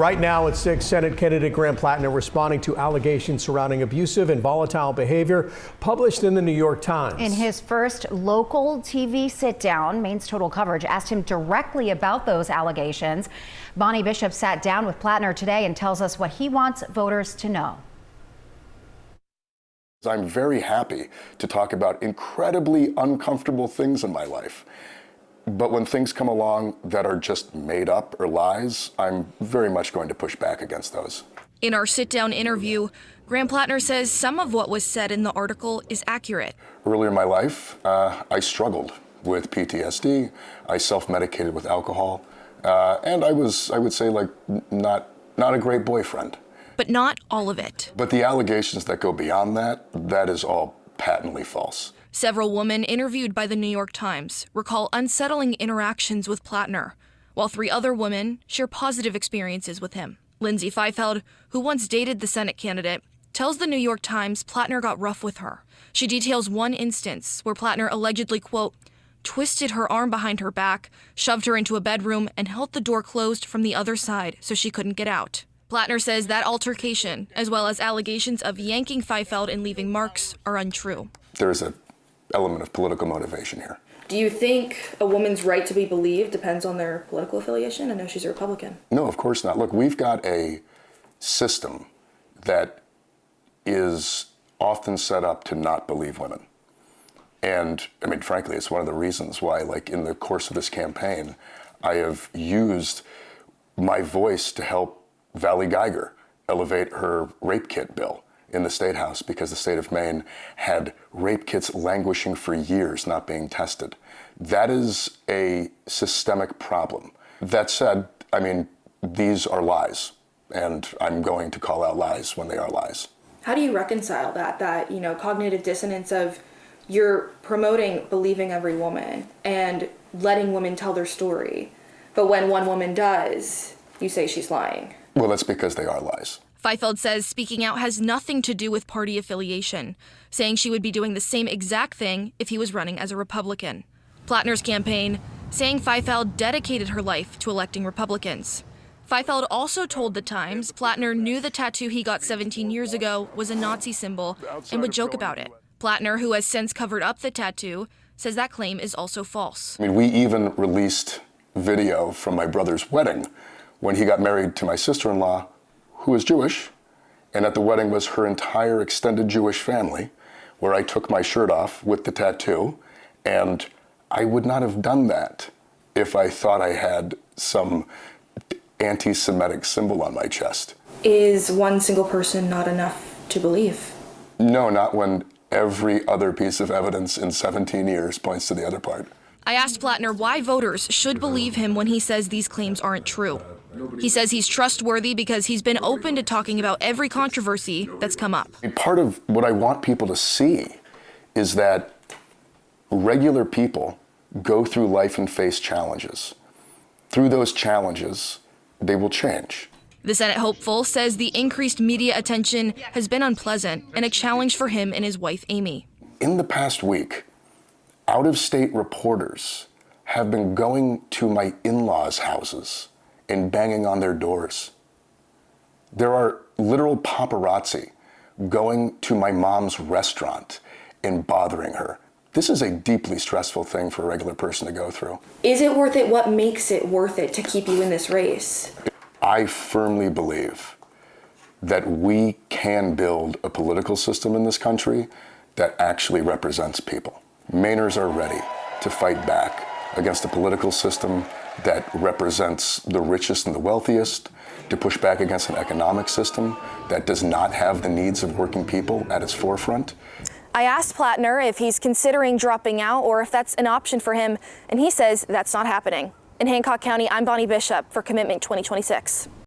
Right now at 6, Senate candidate Graham Platner responding to allegations surrounding abusive and volatile behavior published in the New York Times. In his first local TV sit-down, Maine's Total Coverage asked him directly about those allegations. Bonnie Bishop sat down with Platner today and tells us what he wants voters to know. I'm very happy to talk about incredibly uncomfortable things in my life. But when things come along that are just made up or lies, I'm very much going to push back against those. In our sit-down interview, Graham Platner says some of what was said in the article is accurate. Earlier in my life, I struggled with PTSD. I self-medicated with alcohol. And I would say, not a great boyfriend. But not all of it. But the allegations that go beyond that, that is all patently false. Several women interviewed by the New York Times recall unsettling interactions with Platner, while 3 other women share positive experiences with him. Lindsay Feifeld, who once dated the Senate candidate, tells the New York Times Platner got rough with her. She details one instance where Platner allegedly, quote, twisted her arm behind her back, shoved her into a bedroom, and held the door closed from the other side so she couldn't get out. Platner says that altercation, as well as allegations of yanking Feifeld and leaving marks, are untrue. There's an element of political motivation here. Do you think a woman's right to be believed depends on their political affiliation? I know she's a Republican. No, of course not. Look, we've got a system that is often set up to not believe women. And, I mean, frankly, it's one of the reasons why, in the course of this campaign, I have used my voice to help Valley Geiger elevate her rape kit bill in the State House, because the state of Maine had rape kits languishing for years not being tested. That is a systemic problem. That said, I mean, these are lies, and I'm going to call out lies when they are lies. How do you reconcile that cognitive dissonance of you're promoting believing every woman and letting women tell their story, but when one woman does, you say she's lying? Well, that's because they are lies. Feifeld says speaking out has nothing to do with party affiliation, saying she would be doing the same exact thing if he was running as a Republican. Platner's campaign saying Feifeld dedicated her life to electing Republicans. Feifeld also told The Times Platner knew the tattoo he got 17 years ago was a Nazi symbol and would joke about it. Platner, who has since covered up the tattoo, says that claim is also false. I mean, we even released video from my brother's wedding when he got married to my sister-in-law, who is Jewish, and at the wedding was her entire extended Jewish family, where I took my shirt off with the tattoo, and I would not have done that if I thought I had some anti-Semitic symbol on my chest. Is one single person not enough to believe? No, not when every other piece of evidence in 17 years points to the other part. I asked Platner why voters should believe him when he says these claims aren't true. He says he's trustworthy because he's been open to talking about every controversy that's come up. Part of what I want people to see is that regular people go through life and face challenges. Through those challenges, they will change. The Senate hopeful says the increased media attention has been unpleasant and a challenge for him and his wife, Amy. In the past week, out-of-state reporters have been going to my in-laws' houses and banging on their doors. There are literal paparazzi going to my mom's restaurant and bothering her. This is a deeply stressful thing for a regular person to go through. Is it worth it? What makes it worth it to keep you in this race? I firmly believe that we can build a political system in this country that actually represents people. Mainers are ready to fight back against a political system that represents the richest and the wealthiest, to push back against an economic system that does not have the needs of working people at its forefront. I asked Platner if he's considering dropping out or if that's an option for him, and he says that's not happening. In Hancock County, I'm Bonnie Bishop for Commitment 2026.